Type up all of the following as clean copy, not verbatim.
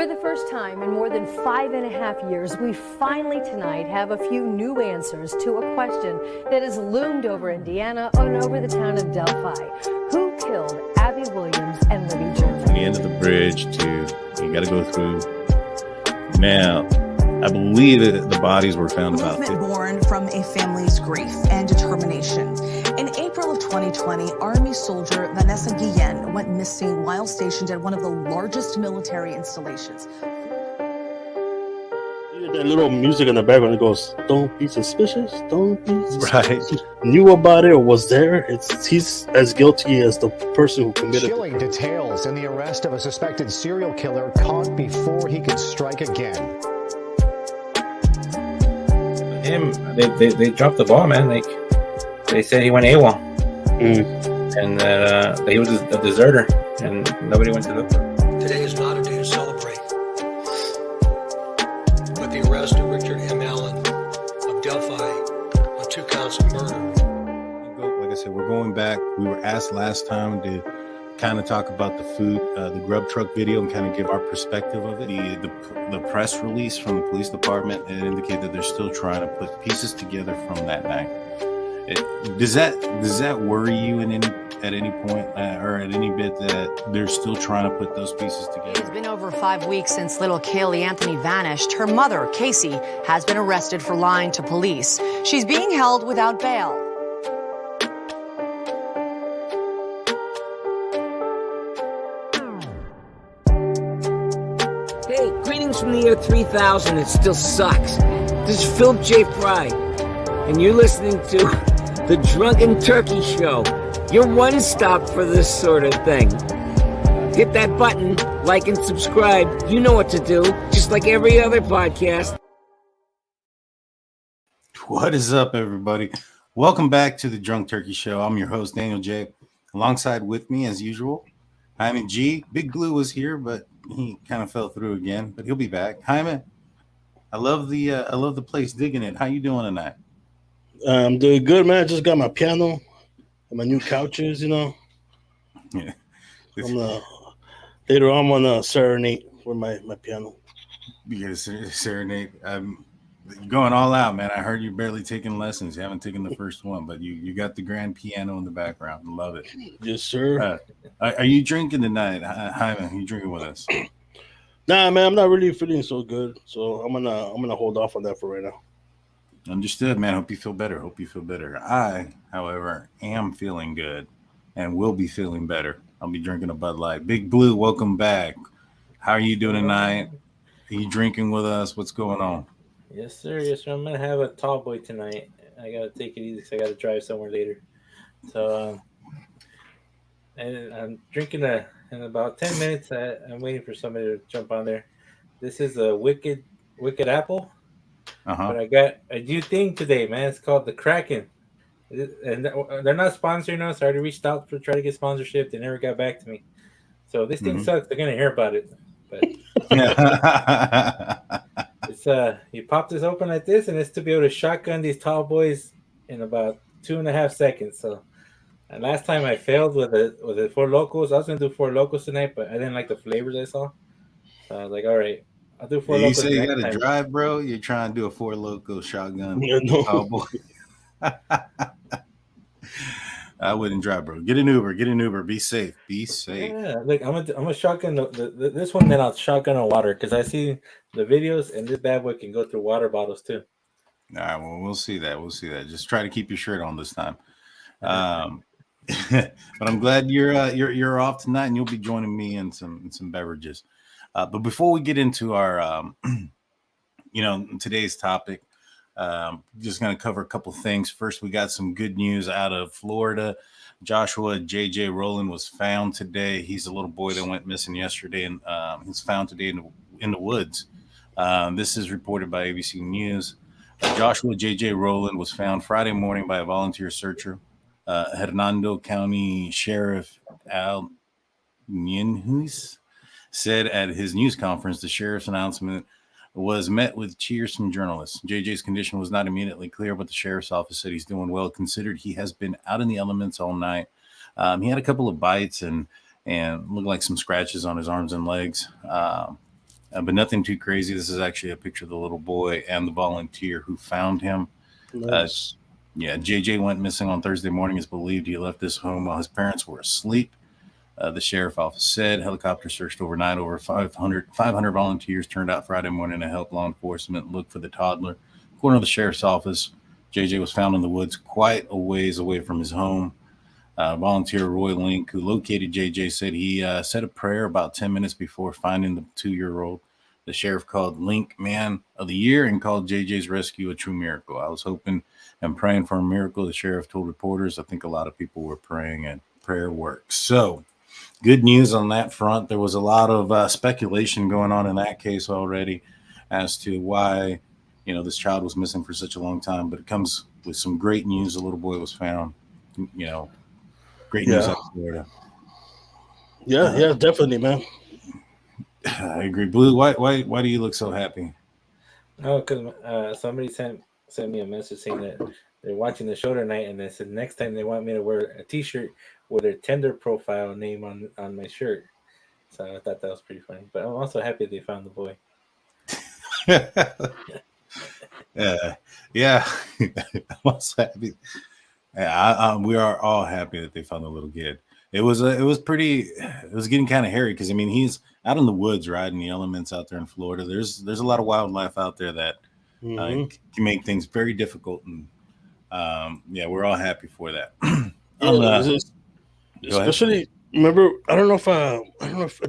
For the first time in more than 5.5 years, we finally tonight have a few new answers to a question that has loomed over Indiana and over the town of Delphi. Who killed Abby Williams and Libby Jervis? From the end of the bridge to, you got to go through. Now, I believe that the bodies were found about 50. Born from a family's grief and determination. In April of 2020, Army soldier Vanessa Guillen went missing while stationed at one of the largest military installations. That little music in the background, it goes, "Don't be suspicious, don't be suspicious." Right. Knew about it or was there. He's as guilty as the person who committed it. Chilling details in the arrest of a suspected serial killer caught before he could strike again. They dropped the ball, man. Like, they said he went AWOL, and that he was a deserter, and nobody went to look for him. Today is not a day to celebrate, but the arrest of Richard M. Allen of Delphi on 2 counts of murder. Like I said, we're going back. We were asked last time to kind of talk about the food, the grub truck video, and kind of give our perspective of it. The press release from the police department, it indicated that they're still trying to put pieces together from that night. Does that worry you at any point or at any bit that they're still trying to put those pieces together? It's been over 5 weeks since little Kaylee Anthony vanished. Her mother, Casey, has been arrested for lying to police. She's being held without bail. Hey, greetings from the year 3000. It still sucks. This is Philip J. Fry, and you're listening to The Drunken Turkey Show, your one stop for this sort of thing. Hit that button, like and subscribe. You know what to do, just like every other podcast. What is up, everybody? Welcome back to The Drunk Turkey Show. I'm your host, Daniel J. Alongside with me, as usual, Hyman G. Big Blue was here, but he kind of fell through again, but he'll be back. Hyman, I love the place, digging it. How you doing tonight? I'm doing good, man. I just got my piano and my new couches, you know. Yeah. Later on, I'm gonna serenade for my piano. You got to serenade. You're going all out, man. I heard you barely taking lessons. You haven't taken the first one, but you got the grand piano in the background. Love it. Yes, sir. Are you drinking tonight, Hyman? Are you drinking with us? Nah, man, I'm not really feeling so good, so I'm gonna hold off on that for right now. Understood, man. Hope you feel better. I, however, am feeling good and will be feeling better. I'll be drinking a Bud Light. Big Blue, welcome back. How are you doing tonight? Are you drinking with us? What's going on? Yes, sir. Yes, sir. I'm gonna have a tall boy tonight. I gotta take it easy because I gotta drive somewhere later. So, and I'm drinking in about 10 minutes. I'm waiting for somebody to jump on there. This is a Wicked Apple. But I got a new thing today, man. It's called the Kraken, and they're not sponsoring us. I already reached out to try to get sponsorship. They never got back to me. So this thing sucks. They're gonna hear about it. But it's you pop this open like this, and it's to be able to shotgun these tall boys in about 2.5 seconds. So, and last time I failed with the Four Locos. I was gonna do Four Locos tonight, but I didn't like the flavors I saw. So I was like, all right. I'll do Four Locos. You say you got to drive, bro? You're trying to do a Four Loco shotgun? Yeah, no. Oh, boy. I wouldn't drive, bro. Get an Uber. Be safe. Yeah, like I'm a shotgun this one. Then I'll shotgun on water because I see the videos, and this bad boy can go through water bottles too. All right, well, we'll see that. Just try to keep your shirt on this time. But I'm glad you're off tonight, and you'll be joining me in some beverages. But before we get into our, today's topic, just going to cover a couple things. First, we got some good news out of Florida. Joshua J.J. Rowland was found today. He's a little boy that went missing yesterday, and he's found today in the woods. This is reported by ABC News. Joshua J.J. Rowland was found Friday morning by a volunteer searcher. Hernando County Sheriff Al Nienhuis said at his news conference the sheriff's announcement was met with cheers from journalists. JJ's condition was not immediately clear, but the sheriff's office said he's doing well, considered he has been out in the elements all night. He had a couple of bites and looked like some scratches on his arms and legs. but nothing too crazy. This is actually a picture of the little boy and the volunteer who found him. Nice. Yeah, JJ went missing on Thursday morning. It's believed he left his home while his parents were asleep. The sheriff office said helicopters searched overnight. Over 500 volunteers turned out Friday morning to help law enforcement look for the toddler. According to the sheriff's office, JJ was found in the woods quite a ways away from his home. Volunteer Roy Link, who located JJ, said he said a prayer about 10 minutes before finding the 2-year-old. The sheriff called Link Man of the Year and called JJ's rescue a true miracle. I was hoping and praying for a miracle, the sheriff told reporters. I think a lot of people were praying, and prayer works. So, good news on that front. There was a lot of speculation going on in that case already as to why, this child was missing for such a long time. But it comes with some great news. The little boy was found. Great news out of Florida. Yeah, definitely, man. I agree. Blue, why do you look so happy? Oh, because somebody sent me a message saying that they're watching the show tonight, and they said next time they want me to wear a T-shirt with their Tinder profile name on my shirt. So I thought that was pretty funny. But I'm also happy they found the boy. Yeah, I'm also happy. Yeah, we are all happy that they found the little kid. It was getting kind of hairy because he's out in the woods riding the elements out there in Florida. There's a lot of wildlife out there that can make things very difficult, and we're all happy for that. Especially, remember, I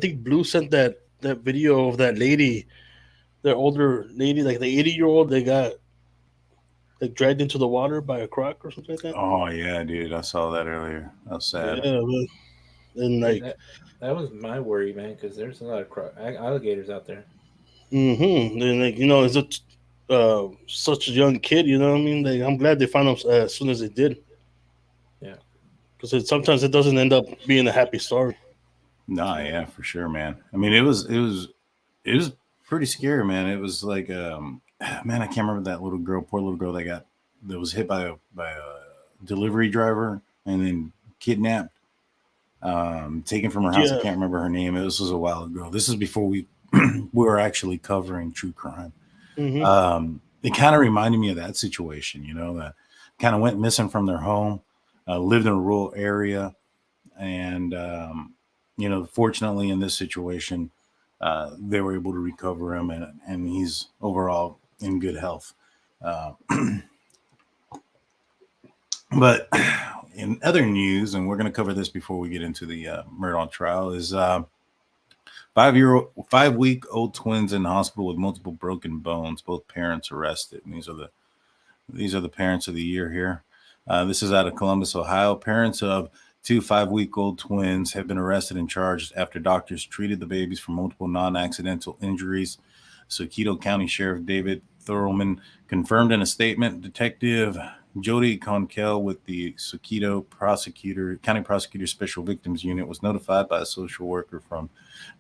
think Blue sent that video of that lady, that older lady, like the 80-year-old, they got dragged into the water by a croc or something like that. Oh yeah, dude, I saw that earlier. That was sad. Yeah, and that was my worry, man, because there's a lot of alligators out there. And it's such a young kid, you know what I mean? I'm glad they found him as soon as they did. Yeah, because sometimes it doesn't end up being a happy story. Nah, yeah, for sure, man. It was pretty scary, man. It was like, man, I can't remember that poor little girl that was hit by a delivery driver and then kidnapped, taken from her house. I can't remember her name. This was a while ago. This is before we were actually covering true crime. It kind of reminded me of that situation, that kind of went missing from their home, lived in a rural area. And, fortunately in this situation, they were able to recover him and he's overall in good health. But in other news, and we're going to cover this before we get into the Murdoch trial, is 5-week-old twins in the hospital with multiple broken bones, both parents arrested. And these are the parents of the year here. This is out of Columbus, Ohio. Parents of 2 5-week-old twins have been arrested and charged after doctors treated the babies for multiple non-accidental injuries. Soquito County Sheriff David Thurlman confirmed in a statement. Detective Jody Goncalves with the Soquito County Prosecutor Special Victims Unit was notified by a social worker from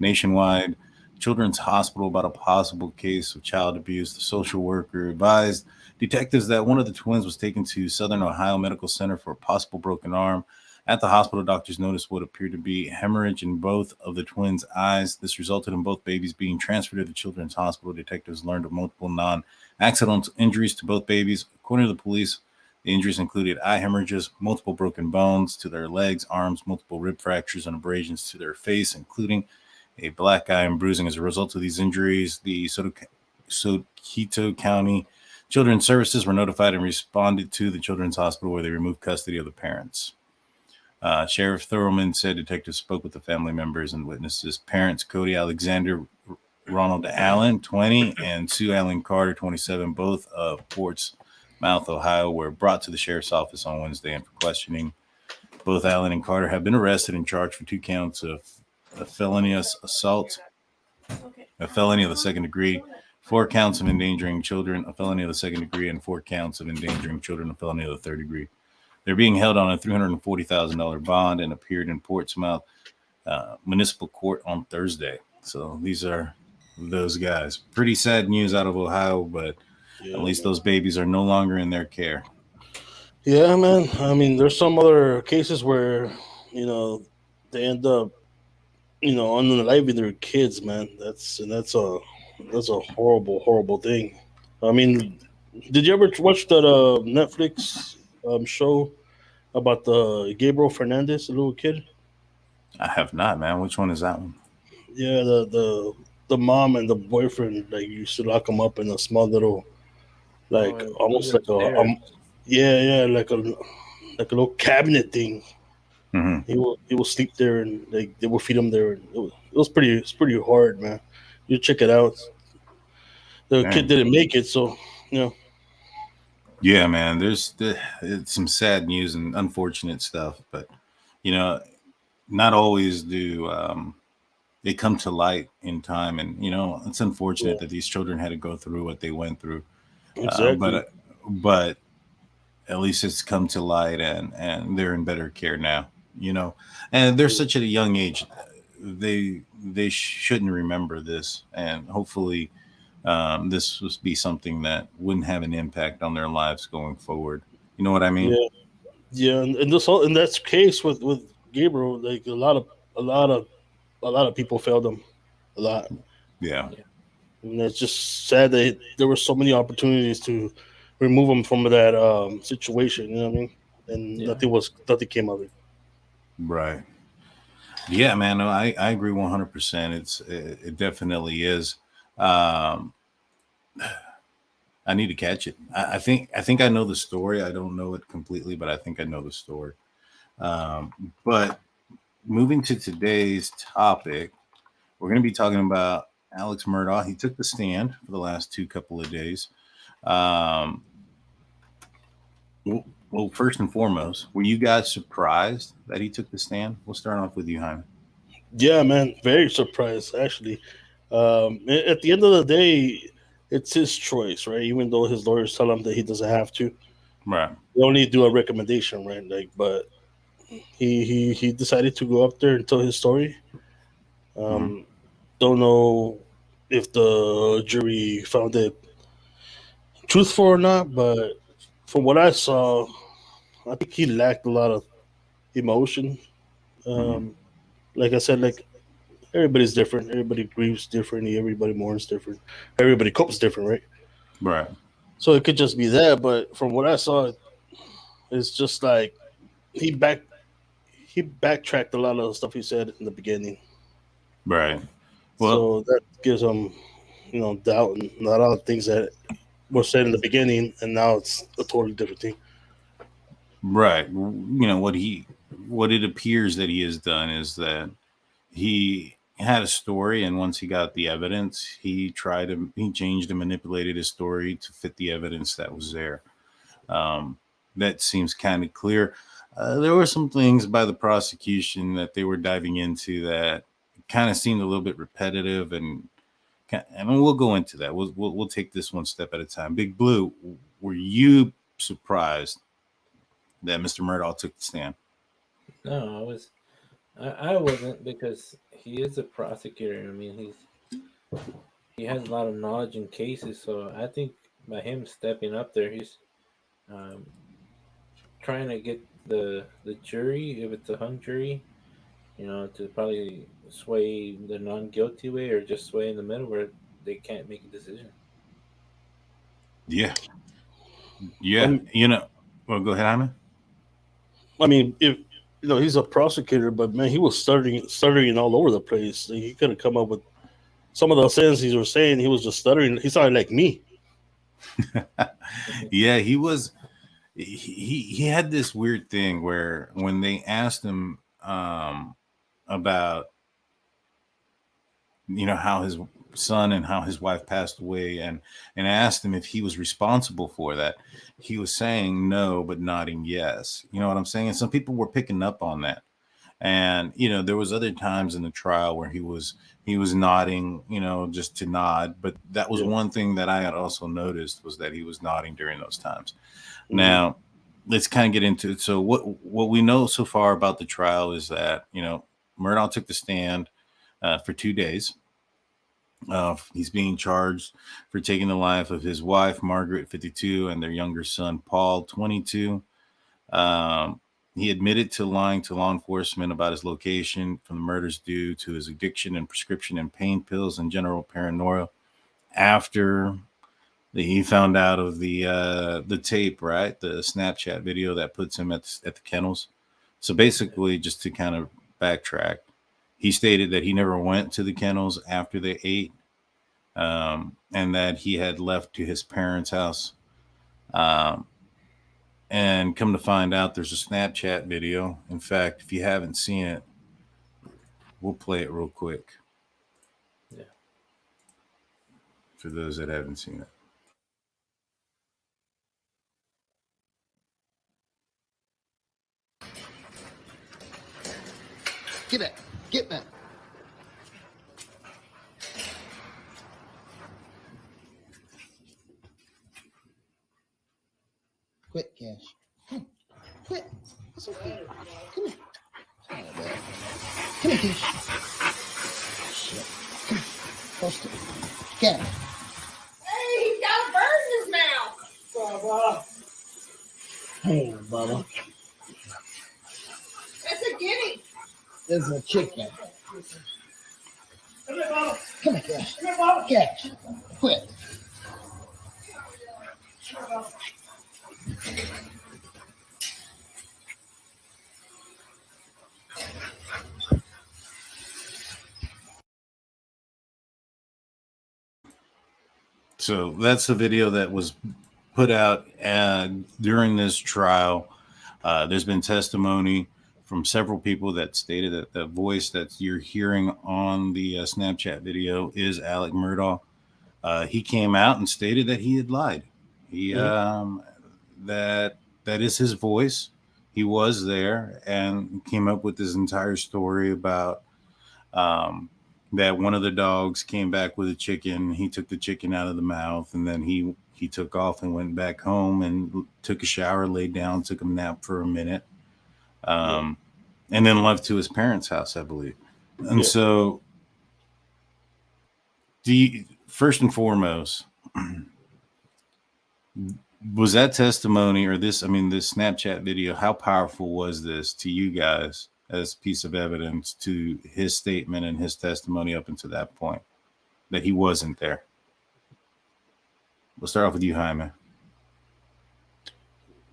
Nationwide Children's Hospital about a possible case of child abuse. The social worker advised detectives that one of the twins was taken to Southern Ohio Medical Center for a possible broken arm. At the hospital, doctors noticed what appeared to be hemorrhage in both of the twins' eyes. This resulted in both babies being transferred to the Children's Hospital. Detectives learned of multiple non-accidental injuries to both babies. According to the police, the injuries included eye hemorrhages, multiple broken bones to their legs, arms, multiple rib fractures, and abrasions to their face, including a black eye and bruising. As a result of these injuries, the Soquito County Children's Services were notified and responded to the Children's Hospital, where they removed custody of the parents. Sheriff Thurlman said detectives spoke with the family members and witnesses. Parents Cody Alexander Ronald Allen, 20, and Sue Allen Carter, 27, both of Portsmouth, Ohio, were brought to the sheriff's office on Wednesday and for questioning. Both Allen and Carter have been arrested and charged for 2 counts of felonious assault, a felony of the second degree, 4 counts of endangering children, a felony of the second degree, and 4 counts of endangering children, a felony of the third degree. They're being held on a $340,000 bond and appeared in Portsmouth Municipal Court on Thursday. So these are those guys. Pretty sad news out of Ohio, but at least those babies are no longer in their care. Yeah, man. There's some other cases where, they end up, unaliving their kids, man. That's That's a horrible, horrible thing. I mean, did you ever watch that Netflix show about the Gabriel Fernandez, the little kid? I have not, man. Which one is that one? Yeah, the mom and the boyfriend like used to lock him up in a small little, like Oh, almost like upstairs. yeah, like a little cabinet thing. Hmm. He will sleep there, and like they will feed him there. And it's pretty hard, man. You check it out. The kid Dang. didn't make it, so you know. Yeah, man. It's some sad news and unfortunate stuff, but you know, not always do they come to light in time. And you know, it's unfortunate Yeah, that these children had to go through what they went through. Uh, exactly. but but at least it's come to light, and they're in better care now. You know, and they're such at a young age. They shouldn't remember this, and hopefully this would be something that wouldn't have an impact on their lives going forward. You know what I mean? Yeah, yeah, and this whole in that case with Gabriel, like a lot of people failed him, a lot. Yeah. And it's just sad that there were so many opportunities to remove him from that situation. You know what I mean? And Yeah. nothing came of it. Right. Yeah, man. No, I agree 100%. It definitely is. Um, I need to catch it. I think I know the story. I don't know it completely, but I think I know the story. But moving to today's topic, we're going to be talking about Alex Murdaugh. He took the stand for the last couple of days. Um, well, first and foremost, were you guys surprised that he took the stand? We'll start off with you, Jaime. Yeah, man, very surprised actually. At the end of the day, it's his choice, right? Even though his lawyers tell him that he doesn't have to, Right. they only do a recommendation, right? Like, but he decided to go up there and tell his story. Hmm. Um, don't know if the jury found it truthful or not, but from what I saw, I think he lacked a lot of emotion. Hmm. Um, like I said, like everybody's different. Everybody grieves differently. Everybody mourns different. Everybody copes different, right? Right. So it could just be that. But from what I saw, it's just like he back he backtracked a lot of the stuff he said in the beginning. Right. Well, So that gives him, doubt and a lot of things that were said in the beginning, and now it's a totally different thing. right. You know what it appears that he has done is that he had a story, and once he got the evidence, he changed and manipulated his story to fit the evidence that was there. Um, that seems kind of clear. There were some things by the prosecution that they were diving into that kind of seemed a little bit repetitive, and I mean, we'll go into that. We'll take this one step at a time. Big Blue, were you surprised that Mr. Murdaugh took the stand? No, I wasn't, because he is a prosecutor. I mean, he has a lot of knowledge in cases, so I think by him stepping up there, he's um, trying to get the jury, if it's a hung jury, to probably sway the non guilty way, or just sway in the middle where they can't make a decision. Yeah, I yeah. mean, Well, go ahead, Hyman. if he's a prosecutor, but man, he was stuttering all over the place. He could have come up with some of the sentences were saying. He was just stuttering. He sounded like me. Yeah, he was. He had this weird thing where when they asked him about how his son and how his wife passed away, and asked him if he was responsible for that, he was saying no but nodding yes. You know what I'm saying? And some people were picking up on that. And there was other times in the trial where he was nodding, just to nod. But that was Yeah. one thing that I had also noticed, was that he was nodding during those times. Mhm. Now, let's kind of get into it. So what we know so far about the trial is that Murdoch took the stand for 2 days. He's being charged for taking the life of his wife, Margaret, 52, and their younger son, Paul, 22. Um, he admitted to lying to law enforcement about his location from the murders due to his addiction and prescription and pain pills and general paranoia. after he found out of the tape, right? The Snapchat video that puts him at the kennels. So basically, just to kind of backtrack, he stated that he never went to the kennels after they ate, and that he had left to his parents' house. And come to find out, there's a Snapchat video. In fact, if you haven't seen it, we'll play it real quick. Yeah. For those that haven't seen it. Get back. Get back. Quit, Cash. Quit. It's okay. Come here. Come here, Cash. Shit. Come here. Close to me. Cash. Hey, he's got a bird in his mouth. Bubba. Hey, Bubba. That's a guinea. This is a chicken. Come here, Bubba. Come here, Cash. Come here, Bubba. Cash. Quit. So that's the video that was put out during this trial. There's been testimony from several people that stated that the voice that you're hearing on the Snapchat video is Alex Murdaugh. He came out and stated that he had lied. He that is his voice. He was there and came up with this entire story about that one of the dogs came back with a chicken. He took the chicken out of the mouth, and then he took off and went back home and took a shower, laid down, took a nap for a minute, and then left to his parents' house, I believe. And so, first and foremost, was that testimony or this Snapchat video, how powerful was this to you guys as a piece of evidence to his statement and his testimony up until that point that he wasn't there? We'll start off with you, Jaime.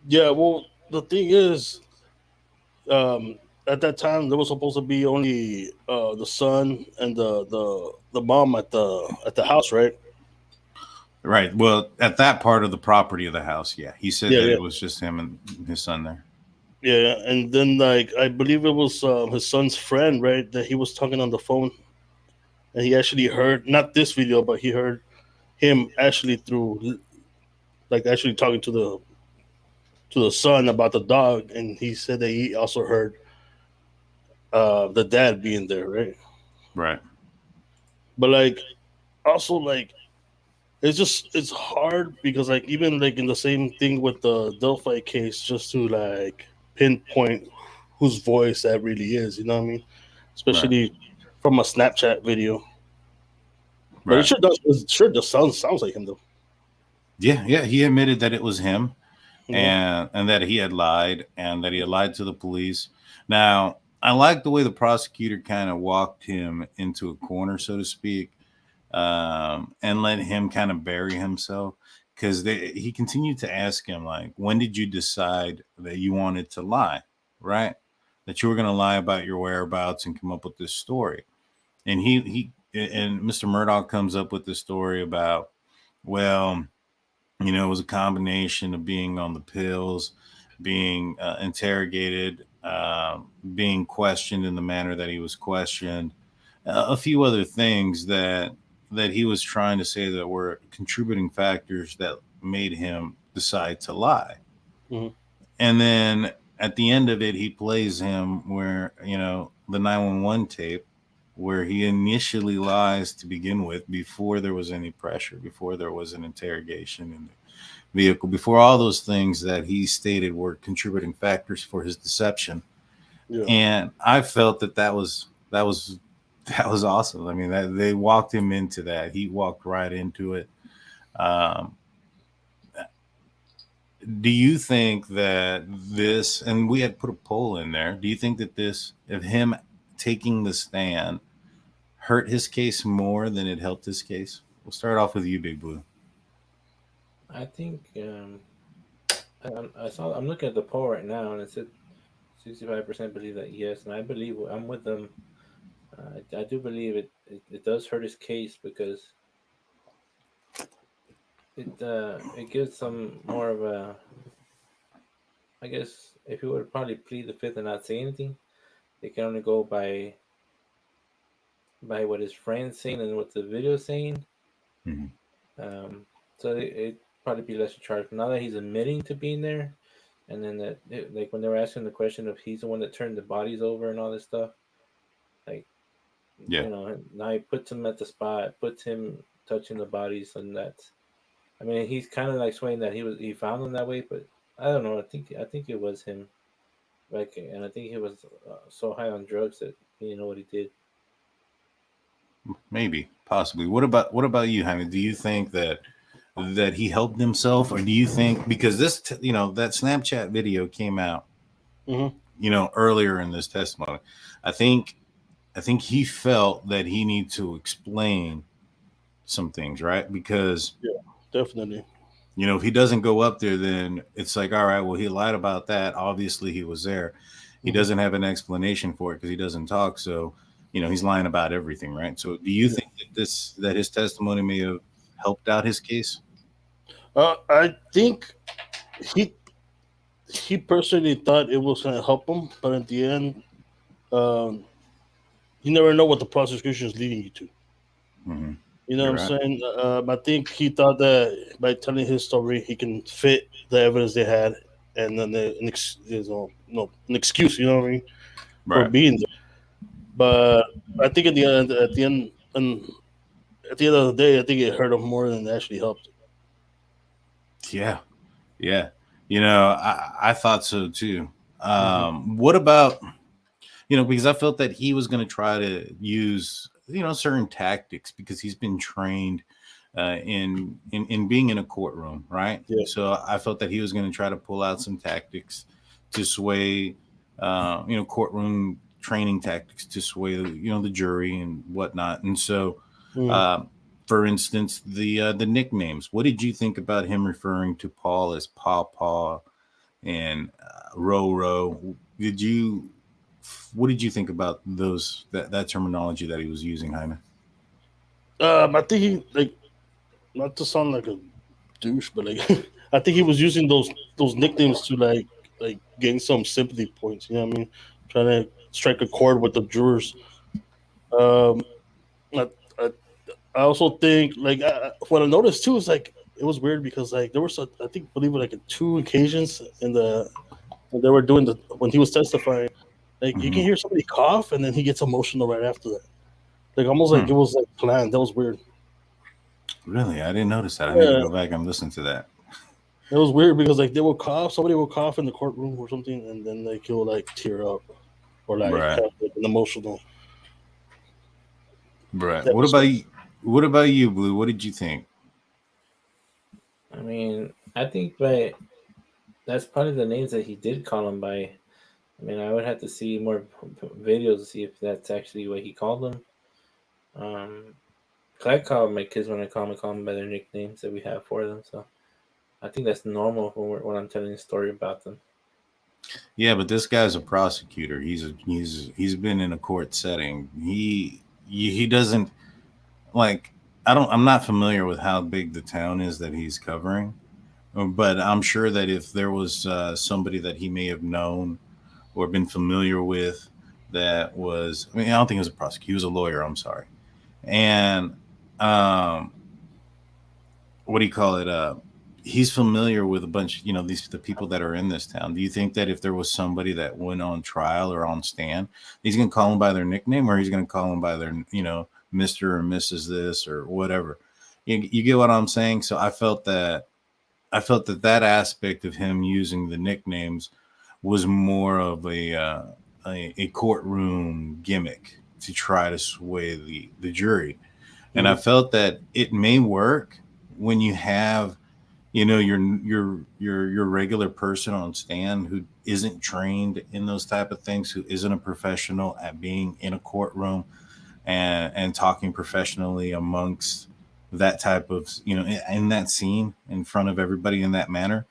Yeah, well, the thing is, at that time there was supposed to be only the son and the mom at the house, right? Right. Well, at that part of the property of the house, yeah, he said that it was just him and his son there. Yeah, and then I believe it was his son's friend, right? That he was talking on the phone, and he actually heard not this video, but he heard him actually actually talking to the son about the dog, and he said that he also heard the dad being there, right? Right. But also it's hard because even in the same thing with the Delphi case, just to pinpoint whose voice that really is, you know what I mean? Especially from a Snapchat video. But it sure does sounds like him though. Yeah, he admitted that it was him, and that he had lied, and that he had lied to the police. Now, I like the way the prosecutor kind of walked him into a corner, so to speak, and let him kind of bury himself, because he continued to ask him, when did you decide that you wanted to lie, right? That you were going to lie about your whereabouts and come up with this story. And and Mr. Murdoch comes up with this story about, well, it was a combination of being on the pills, being interrogated, being questioned in the manner that he was questioned, a few other things that he was trying to say that were contributing factors that made him decide to lie. Mm-hmm. And then at the end of it, he plays him where, the 911 tape, where he initially lies to begin with, before there was any pressure, before there was an interrogation in the vehicle, before all those things that he stated were contributing factors for his deception. Yeah. And I felt that was awesome. I mean, they walked him into that. He walked right into it. Do you think that this, and we had put a poll in there, do you think that this, of him taking the stand, hurt his case more than it helped his case? We'll start off with you, Big Blue. I think I'm looking at the poll right now, and it said 65% believe that yes, and I believe I'm with them. I do believe it does hurt his case because it gives some more of a. I guess if he would probably plead the fifth and not say anything, they can only go by what his friend's saying and what the video's saying. Mm-hmm. So it probably be lesser charge. Now that he's admitting to being there, and then like when they were asking the question if he's the one that turned the bodies over and all this stuff, like Yeah. you know, now he puts him at the spot, puts him touching the bodies, and that's. I mean, he's kind of like swaying that he found them that way, but I don't know. I think it was him, like, and I think he was so high on drugs that he didn't know what he did. Maybe, possibly. What about you, Jaime? Do you think that he helped himself, or do you think because this, that Snapchat video came out, earlier in this testimony? I think he felt that he needed to explain some things, right? Because definitely, if he doesn't go up there, then it's like, all right, well, he lied about that. Obviously, he was there. He doesn't have an explanation for it because he doesn't talk. So, he's lying about everything, right? So, do you think that his testimony may have helped out his case? I think he personally thought it was going to help him, but at the end, you never know what the prosecution is leading you to. Mm-hmm. You know what I'm saying? I think he thought that by telling his story, he can fit the evidence they had, and then an excuse. You know what I mean, for being there. But I think at the end of the day, I think it hurt him more than it actually helped. Yeah. I thought so too. What about because I felt that he was going to try to use certain tactics because he's been trained in being in a courtroom, right? Yeah. So I felt that he was going to try to pull out some tactics to sway, courtroom training tactics to sway the jury and whatnot. And so, for instance, the nicknames. What did you think about him referring to Paul as Paw and Ro? What did you think about that terminology that he was using, Jaime? I think he, not to sound like a douche, but I think he was using those nicknames to like gain some sympathy points. You know what I mean? Trying to strike a chord with the jurors. I also think what I noticed too is it was weird because there was believe it 2 occasions when they were doing when he was testifying. You can hear somebody cough, and then he gets emotional right after that. Almost like it was planned. That was weird. Really? I didn't notice that. I need to go back and listen to that. It was weird because they will cough. Somebody will cough in the courtroom or something, and then he'll tear up or kind of an emotional. Right. What about you, Blue? What did you think? I mean, I think that's probably the names that he did call him by. I mean, I would have to see more videos to see if that's actually what he called them. I call my kids when I call them by their nicknames that we have for them. So I think that's normal when I'm telling a story about them. Yeah, but this guy's a prosecutor. He's been in a court setting. He doesn't I'm not familiar with how big the town is that he's covering, but I'm sure that if there was somebody that he may have known or been familiar with that was, I don't think he was a prosecutor. He was a lawyer. I'm sorry. And what do you call it? He's familiar with a bunch, the people that are in this town. Do you think that if there was somebody that went on trial or on stand, he's going to call them by their nickname, or he's going to call them by their, Mr. or Mrs. this or whatever? You get what I'm saying? So I felt that aspect of him using the nicknames was more of a courtroom gimmick to try to sway the jury. And I felt that it may work when you have, your regular person on stand who isn't trained in those type of things, who isn't a professional at being in a courtroom and talking professionally amongst that type of, in that scene in front of everybody in that manner.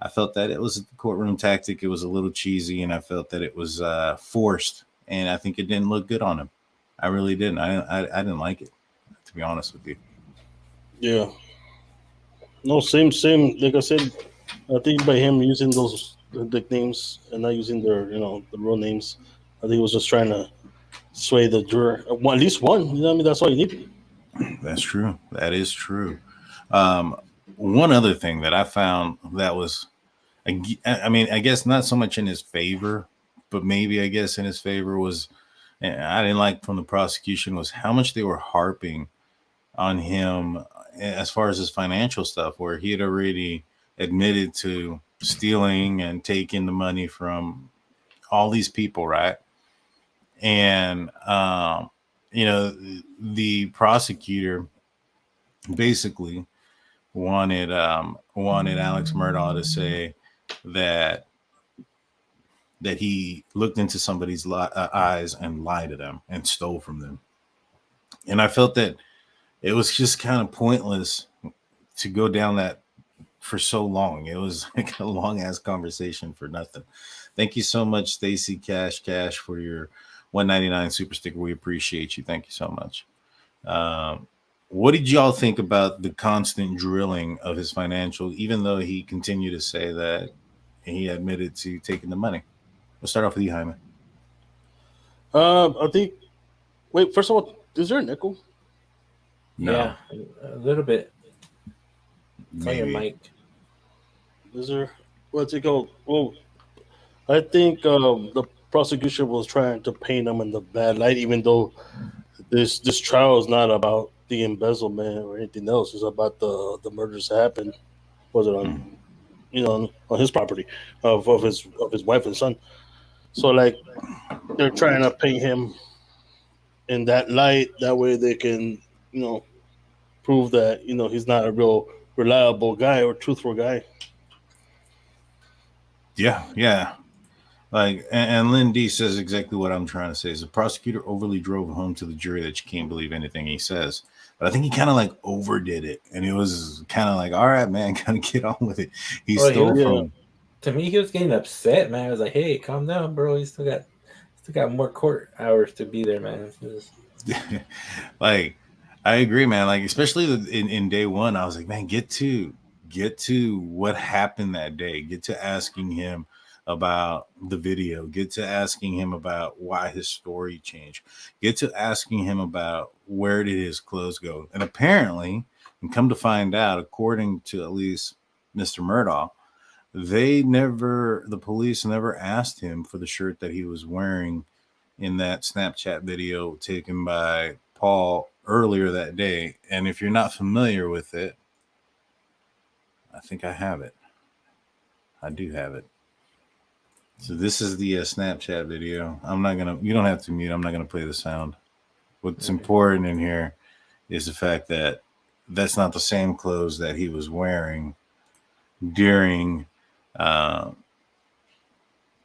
I felt that it was a courtroom tactic. It was a little cheesy, and I felt that it was forced, and I think it didn't look good on him. I really didn't. I didn't like it, to be honest with you. Yeah. No, same. Like I said, I think by him using those nicknames and not using their, the real names, I think he was just trying to sway the juror. At least one. You know what I mean? That's all you need. That's true. That is true. One other thing that I found that was, I mean, I guess not so much in his favor, but maybe I guess in his favor was, and I didn't like from the prosecution, was how much they were harping on him as far as his financial stuff, where he had already admitted to stealing and taking the money from all these people, right? And the prosecutor basically wanted Alex Murdaugh to say that he looked into somebody's eyes and lied to them and stole from them. And I felt that it was just kind of pointless to go down that for so long. It was like a long ass conversation for nothing. Thank you so much, Stacy Cash, for your $1.99 super sticker. We appreciate you. Thank you so much. What did y'all think about the constant drilling of his financial, even though he continued to say that he admitted to taking the money? We'll start off with you, Jaime. I think. Wait, first of all, is there a nickel? No. Yeah, a little bit. Maybe. Mic. Is there? What's it called? Well, I think the prosecution was trying to paint him in the bad light, even though this trial is not about the embezzlement or anything else. It's about the murders that happened. Was it on, on his property of his wife and son? So like they're trying to paint him in that light. That way they can, prove that he's not a real reliable guy or truthful guy. Yeah. Like, and Lynn D says exactly what I'm trying to say. Is the prosecutor overly drove home to the jury that you can't believe anything he says. But I think he kind of like overdid it, and it was kind of like, all right, man, kind of get on with it. He stole from. To me, he was getting upset, man. I was like, hey, calm down, bro. You still got more court hours to be there, man. Like, I agree, man. Like, especially in day one, I was like, man, get to what happened that day. Get to asking him about the video. Get to asking him about why his story changed. Get to asking him about where did his clothes go. And apparently, and come to find out, according to at least Mr. Murdaugh, the police never asked him for the shirt that he was wearing in that Snapchat video taken by Paul earlier that day. And if you're not familiar with it, I think I have it. I do have it. So this is the Snapchat video. You don't have to mute. I'm not going to play the sound. What's important in here is the fact that that's not the same clothes that he was wearing during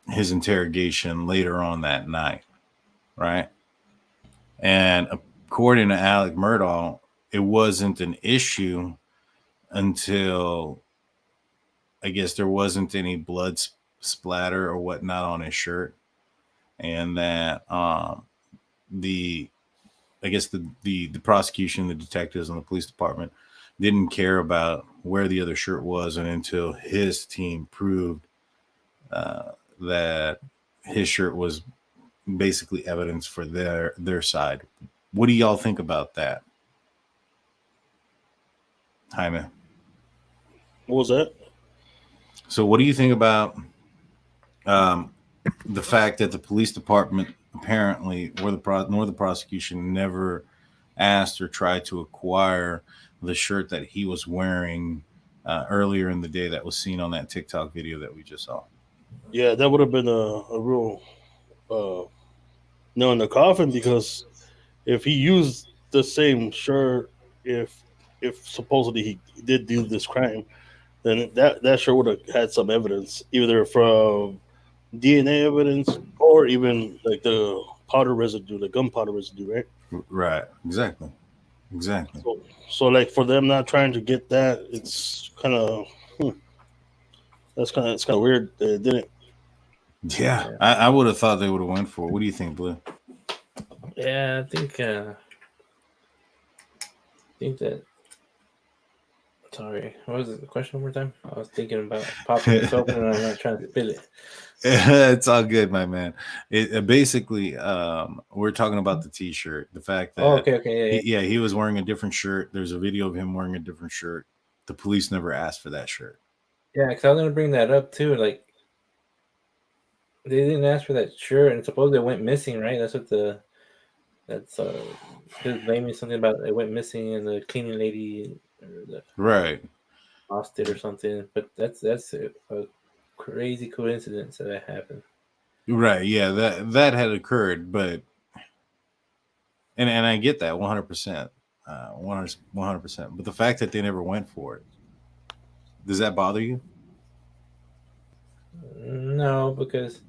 his interrogation later on that night, right? And according to Alex Murdaugh, it wasn't an issue until, I guess, there wasn't any blood splatter or whatnot on his shirt, and that the prosecution, the detectives, and the police department didn't care about where the other shirt was, and until his team proved that his shirt was basically evidence for their side. What do y'all think about that, Jaime? What was that? So what do you think about the fact that the police department apparently, nor the prosecution, never asked or tried to acquire the shirt that he was wearing earlier in the day that was seen on that TikTok video that we just saw? Yeah, that would have been a real nail in the coffin, because if he used the same shirt, if supposedly he did do this crime, then that sure would have had some evidence, either from DNA evidence or even like the powder residue, the gunpowder residue, right? Right, exactly. Exactly. So like for them not trying to get that, it's kind of it's kind of weird. They didn't. Yeah, I would have thought they would have went for it. What do you think, Blue? Yeah, I think that. Sorry, what was the question one more time? I was thinking about popping this open and I'm not trying to spill it. It's all good, my man. It basically, we're talking about the T-shirt. The fact that, okay, yeah. He was wearing a different shirt. There's a video of him wearing a different shirt. The police never asked for that shirt. Yeah, because I was gonna bring that up too. Like, they didn't ask for that shirt, and supposedly it went missing, right? That's what he was blaming something about it went missing, and the cleaning lady Right. lost it or something. But that's a crazy coincidence that happened. Right. Yeah. That had occurred, but and I get that 100%, 100%. But the fact that they never went for it, does that bother you? No, because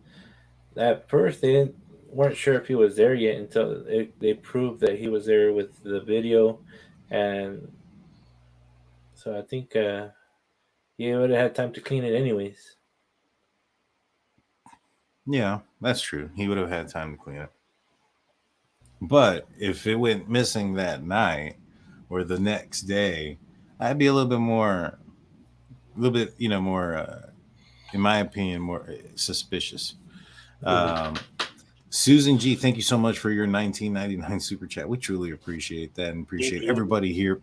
at first they weren't sure if he was there yet until they proved that he was there with the video, and so I think he would have had time to clean it anyways. Yeah, that's true. He would have had time to clean it. But if it went missing that night or the next day, I'd be a little bit more, in my opinion, more suspicious. Susan G, thank you so much for your 1999 super chat. We truly appreciate that and appreciate everybody here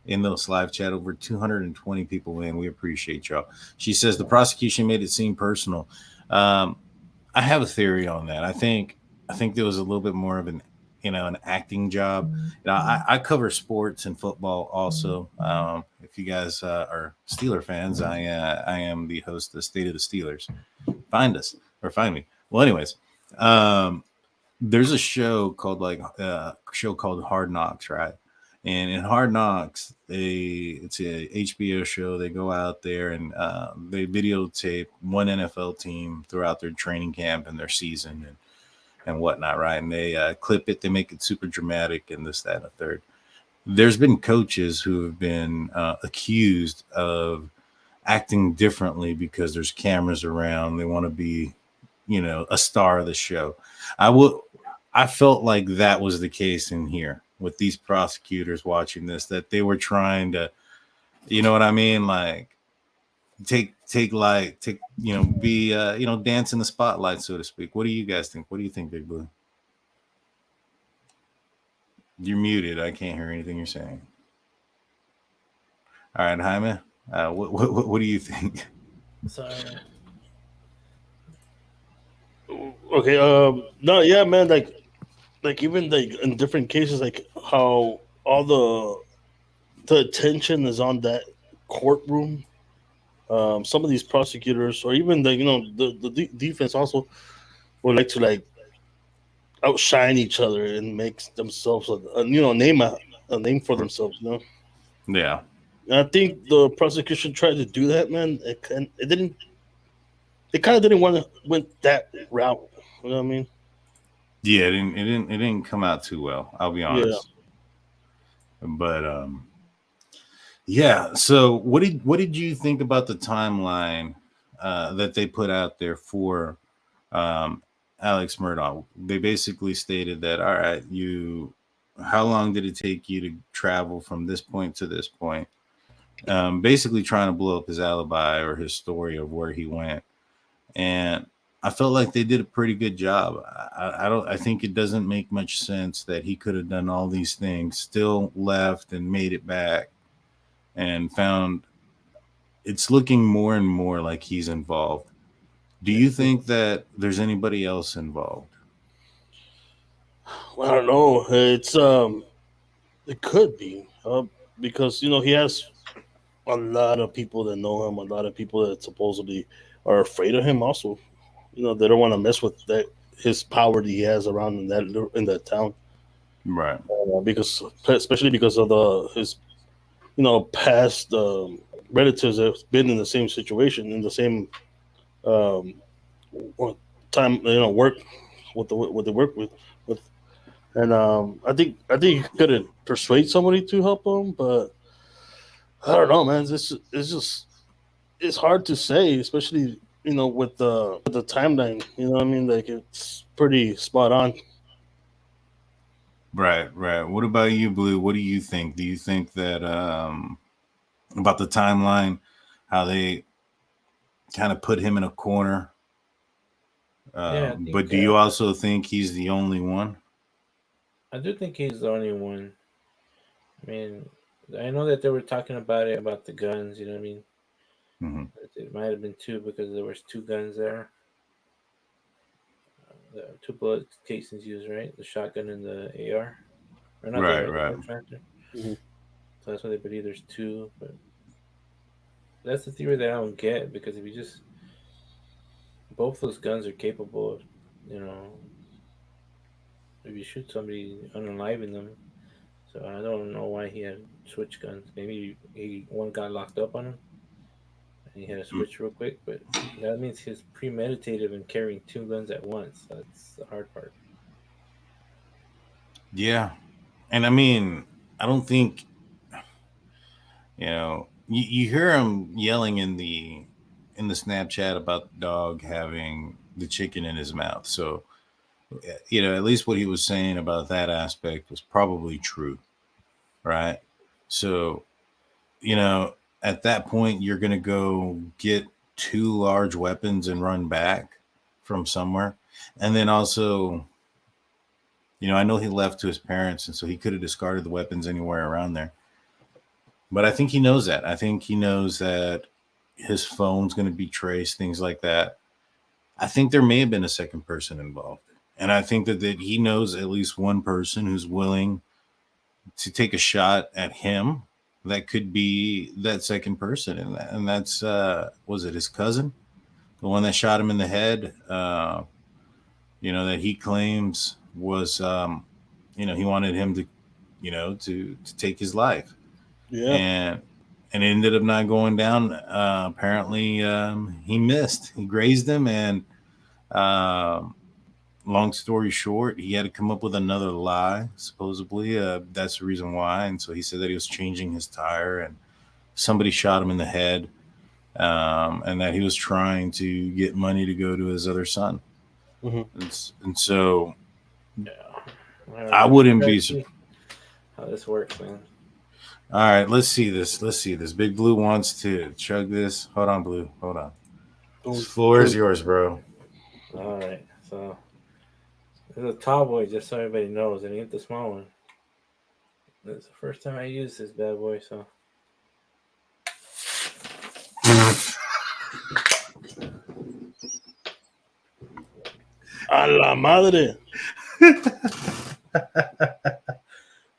in this live chat. Over 220 people in. We appreciate y'all. She says the prosecution made it seem personal. I have a theory on that. I think there was a little bit more of an acting job. I cover sports and football also. If you guys are Steeler fans, I am the host of State of the Steelers. Find us or find me. Well, anyways, there's a show called Hard Knocks, right? And in Hard Knocks, it's a HBO show. They go out there and they videotape one NFL team throughout their training camp and their season and whatnot, right? And they clip it, they make it super dramatic and this, that, and the third. There's been coaches who have been accused of acting differently because there's cameras around. They want to be, a star of the show. I felt like that was the case in here with these prosecutors watching this, that they were trying to, you know what I mean? Like be, dance in the spotlight, so to speak. What do you guys think? What do you think, Big Blue? You're muted. I can't hear anything you're saying. All right, Jaime, what do you think? Sorry. Okay. No. Yeah, man. Like even like in different cases, like how all the attention is on that courtroom. Some of these prosecutors, or even the defense, also would like to outshine each other and make themselves a name for themselves. Yeah. And I think the prosecution tried to do that, man. It didn't. They kind of didn't want to went that route. You know what I mean? Yeah, it didn't come out too well. I'll be honest. Yeah. But yeah. So what did you think about the timeline that they put out there for Alex Murdaugh? They basically stated that, all right, how long did it take you to travel from this point to this point? Basically trying to blow up his alibi or his story of where he went. And I felt like they did a pretty good job. I think it doesn't make much sense that he could have done all these things, still left and made it back, and found it's looking more and more like he's involved. Do you think that there's anybody else involved? Well, I don't know. It could be because he has a lot of people that know him, a lot of people that supposedly are afraid of him. Also, they don't want to mess with his power that he has around in that town, right? Because especially because of his past relatives that have been in the same situation, in the same time, work with what they work with, And I think he couldn't persuade somebody to help him, but I don't know, man. It's hard to say, especially with the timeline. You know what I mean? Like it's pretty spot on. Right. What about you, Blue? What do you think? Do you think that about the timeline, how they kind of put him in a corner? But do you also think he's the only one? I do think he's the only one. I mean, I know that they were talking about it, about the guns, you know what I mean? Mm-hmm. It might have been two because there was two guns there. Two bullet casings used, right? The shotgun and the AR. Or not right. the AR, mm-hmm. So that's why they believe there's two. But that's the theory that I don't get, because if you just... Both those guns are capable of, if you shoot somebody, unaliving them. So I don't know why he had switch guns. Maybe one got locked up on him, and he had to switch real quick. But that means he's premeditative in carrying two guns at once. That's the hard part. Yeah, and I mean, I don't think you hear him yelling in the Snapchat about the dog having the chicken in his mouth. So, at least what he was saying about that aspect was probably true, right? So, at that point, you're going to go get two large weapons and run back from somewhere. And then also, I know he left to his parents, and so he could have discarded the weapons anywhere around there. But I think he knows that. I think he knows that his phone's going to be traced, things like that. I think there may have been a second person involved. And I think that he knows at least one person who's willing to take a shot at him that could be that second person. And that's, was it his cousin? The one that shot him in the head, that he claims was, he wanted him to, to take his life. Yeah. And it ended up not going down. Apparently, he missed. He grazed him, and long story short, he had to come up with another lie, supposedly. That's the reason why. And so he said that he was changing his tire, and somebody shot him in the head, and that he was trying to get money to go to his other son. Mm-hmm. And so I wouldn't be surprised. How this works, man. All right, let's see this. Big Blue wants to chug this. Hold on, Blue. Hold on. This floor is yours, bro. All right. So this is a tall boy, just so everybody knows, and ain't the small one. This is the first time I use this bad boy, so. A la madre.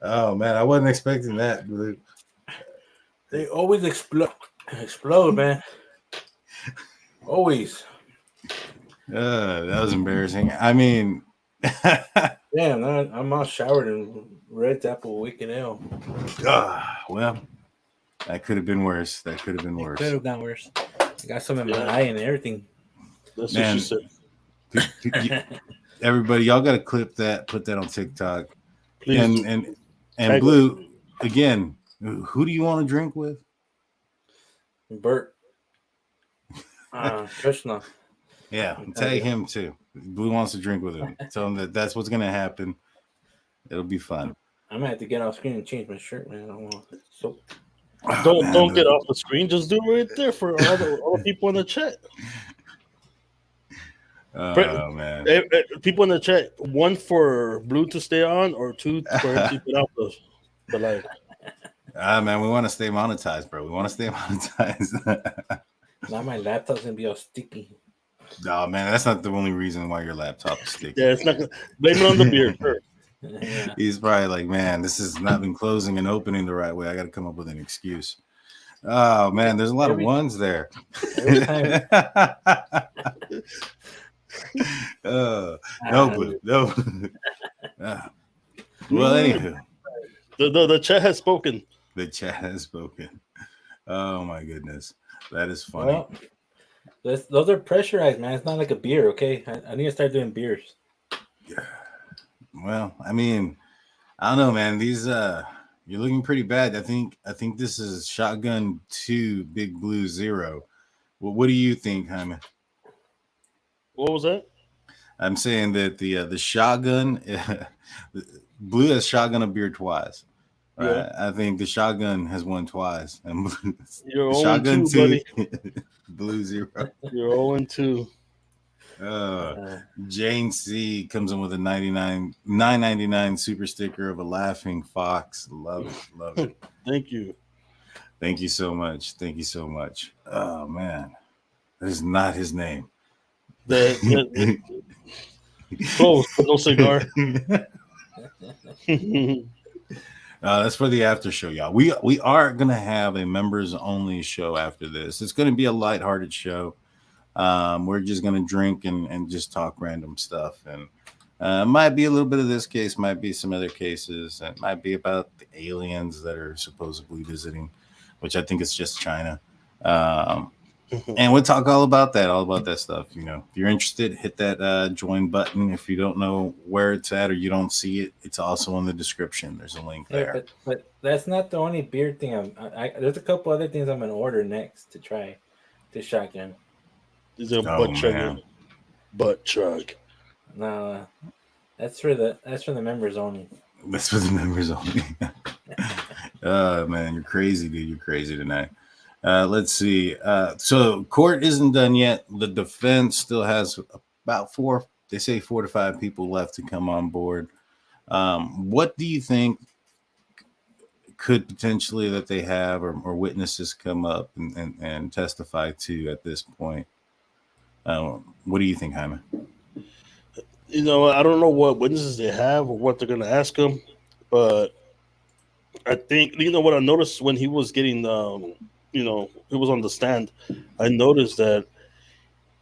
Oh man, I wasn't expecting that. Dude. They always explode, man. Always. That was embarrassing. I mean, damn, I'm all showered in red apple wicked ale. Well, that could have been worse. Could have gone worse. I got some in my eye and everything. That's what she said. Everybody, y'all got to clip that, put that on TikTok. Please. And Blue, again, who do you want to drink with? Bert. Krishna. Yeah, tag him too. Blue wants to drink with him. Tell him that's what's going to happen. It'll be fun. I might have to get off screen and change my shirt, man. I don't want soap. Don't get off the screen. Just do it right there for all the people in the chat. Oh man! People in the chat, one for Blue to stay on, or two for him to get off the live. Man, we want to stay monetized, bro. We want to stay monetized. Now my laptop's gonna be all sticky. No, man, that's not the only reason why your laptop is sticky. Yeah, it's not. Blame it on the beer. Sure. Yeah. He's probably like, man, this has not been closing and opening the right way. I got to come up with an excuse. Oh man, there's a lot of ones there. No, Blue. No. Well, anywho. The chat has spoken. The chat has spoken. Oh my goodness. That is funny. Well, those are pressurized, man. It's not like a beer, okay? I need to start doing beers. Well, I mean, I don't know, man. These you're looking pretty bad. I think this is Shotgun 2, Big Blue 0. Well, what do you think, Jaime? What was that? I'm saying that the shotgun, Blue has shotgun a beer twice. Right? Yeah. I think the shotgun has won twice, and You're the 0 shotgun 2, 2, buddy. Blue 0. You're 0 2. Jane C comes in with a $9.99 super sticker of a laughing fox. Love it. Thank you. Thank you so much. Oh man, that is not his name. Close, but no cigar. That's for the after show, y'all. We are gonna have a members only show after this. It's gonna be a lighthearted show. We're just gonna drink and just talk random stuff, and might be a little bit of this case, might be some other cases, and might be about the aliens that are supposedly visiting, which I think is just China. And we'll talk all about that stuff. You know, if you're interested, hit that join button. If you don't know where it's at or you don't see it, it's also in the description. There's a link there. But that's not the only beer thing. There's a couple other things I'm gonna order next to try to shotgun. These are butt chug. No, that's for the members only. That's for the members only. Oh man, you're crazy, dude. You're crazy tonight. Let's see. So court isn't done yet. The defense still has about 4 to 5 people left to come on board. What do you think could potentially that they have or witnesses come up and testify to at this point? What do you think, Jaime? You know, I don't know what witnesses they have or what they're going to ask them, but I think, you know, what I noticed when he was getting, he was on the stand, I noticed that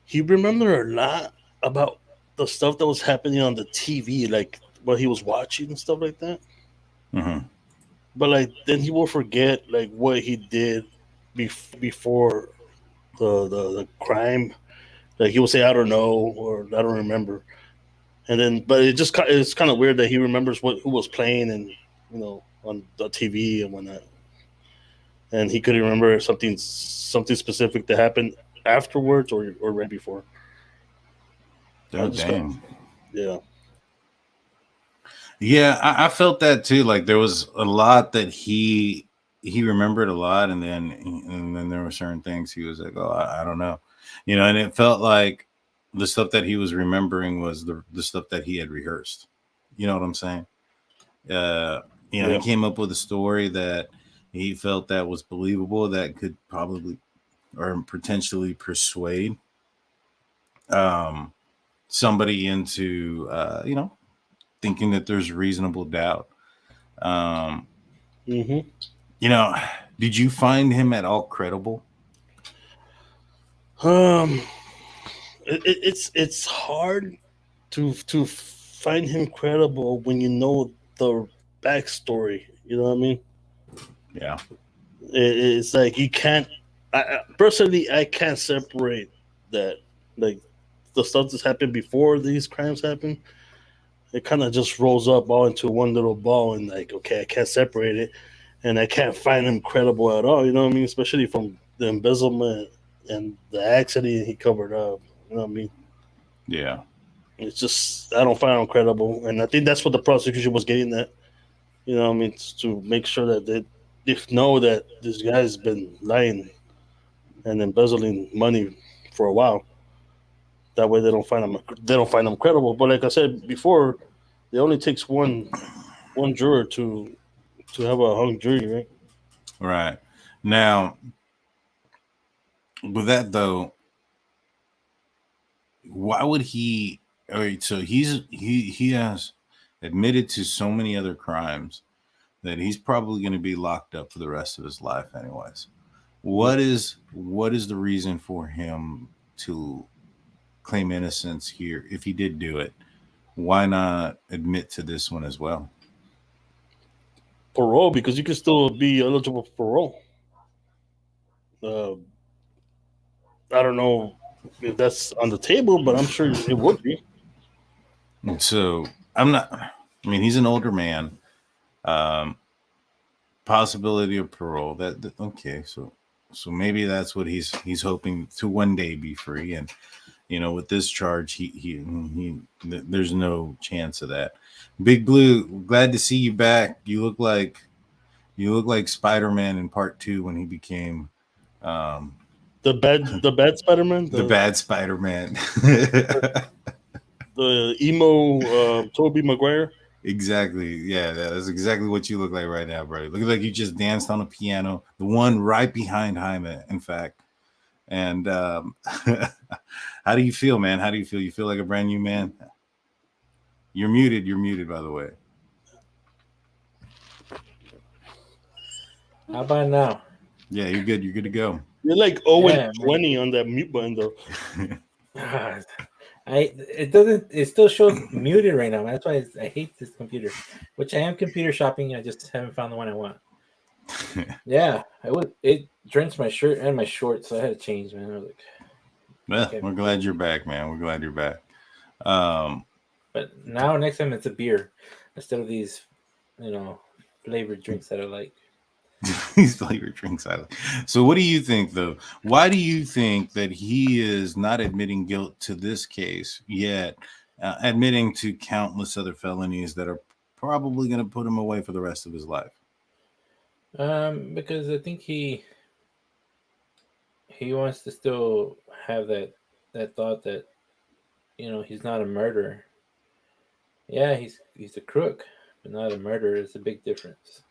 he remembered a lot about the stuff that was happening on the TV, like what he was watching and stuff like that. Mm-hmm. But like then he will forget like what he did before the crime. Like he will say, "I don't know," or "I don't remember." And then, but it's kind of weird that he remembers who was playing and on the TV and whatnot. And he couldn't remember something specific that happened afterwards or right before. Oh, damn. Yeah, I felt that too. Like there was a lot that he remembered a lot, and then there were certain things he was like, "Oh, I don't know," and it felt like the stuff that he was remembering was the stuff that he had rehearsed. You know what I'm saying? He came up with a story that he felt that was believable, that could probably or potentially persuade somebody into thinking that there's reasonable doubt. Did you find him at all credible? It's hard to find him credible when you know the backstory. You know what I mean? Yeah. It's like you can't. Personally, I can't separate that. Like the stuff that's happened before these crimes happen, it kind of just rolls up all into one little ball, and like, okay, I can't separate it, and I can't find him credible at all. You know what I mean? Especially from the embezzlement and the accident he covered up. You know what I mean? Yeah. It's just I don't find him credible, and I think that's what the prosecution was getting at. You know what I mean? To make sure that they know that this guy's been lying and embezzling money for a while. That way they don't find him credible. But like I said before, it only takes one juror to have a hung jury, right? Right. Now, with that though, why would he? All right, so he has admitted to so many other crimes that he's probably going to be locked up for the rest of his life, anyways. What is the reason for him to claim innocence here? If he did do it, why not admit to this one as well? Parole, because you can still be eligible for parole. I don't know if that's on the table, but I'm sure it would be. So I'm not. I mean, he's an older man. Possibility of parole. Okay, so maybe that's what he's hoping to one day be free. And with this charge, he there's no chance of that. Big Blue, glad to see you back. You look like Spider-Man in part 2 when he became the bad Spider-Man, the bad Spider-Man, the emo Tobey Maguire. Exactly. Yeah, that's exactly what you look like right now, bro. Look like you just danced on a piano, the one right behind Jaime, in fact. And how do you feel, man? How do you feel? You feel like a brand new man? You're muted. You're muted, by the way. How about now? Yeah, you're good. You're good to go. You're like 0-20 on that mute button, though. It still shows muted right now. That's why I hate this computer, which I am computer shopping. I just haven't found the one I want. Yeah, it drenched my shirt and my shorts, so I had to change, man. I was like, well, we're glad you're back, man. We're glad you're back. But now next time it's a beer instead of these, flavored drinks that I like. These flavored drinks I like. So what do you think, though? Why do you think that he is not admitting guilt to this case yet, admitting to countless other felonies that are probably going to put him away for the rest of his life? Because I think he wants to still have that thought that he's not a murderer. Yeah, he's a crook, but not a murderer. It's a big difference.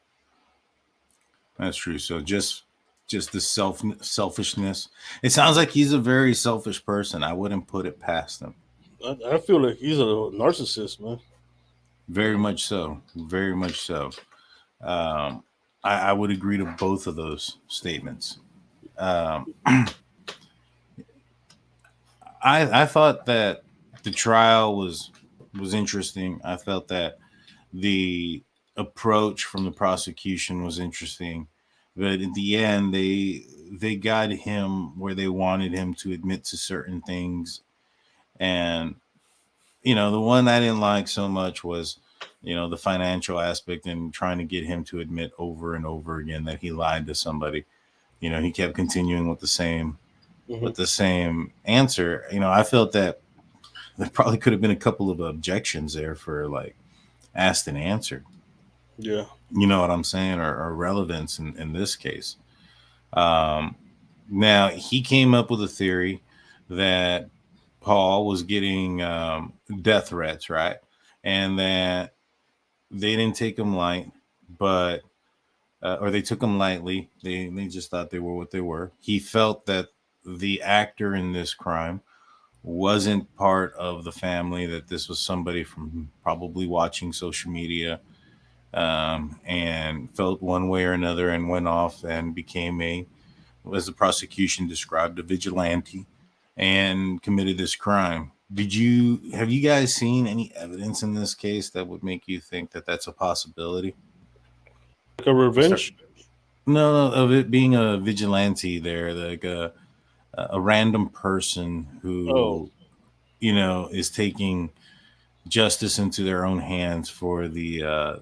That's true. So just the selfishness. It sounds like he's a very selfish person. I wouldn't put it past him. I feel like he's a narcissist, man. Very much so. Very much so. I would agree to both of those statements. I thought that the trial was interesting. I felt that the approach from the prosecution was interesting, but at the end they got him where they wanted him to admit to certain things. And the one I didn't like so much was the financial aspect and trying to get him to admit over and over again that he lied to somebody. He kept continuing with the same answer. I felt that there probably could have been a couple of objections there for like asked and answered. Yeah. You know what I'm saying? Or relevance in this case. Now, he came up with a theory that Paul was getting death threats, right? And that they didn't take him light, but or they took him lightly. They just thought they were what they were. He felt that the actor in this crime wasn't part of the family, that this was somebody from probably watching social media, and felt one way or another and went off and became as the prosecution described, a vigilante and committed this crime. Have you guys seen any evidence in this case that would make you think that that's a possibility? Like a revenge? No, of it being a vigilante there, like a random person who, is taking justice into their own hands for the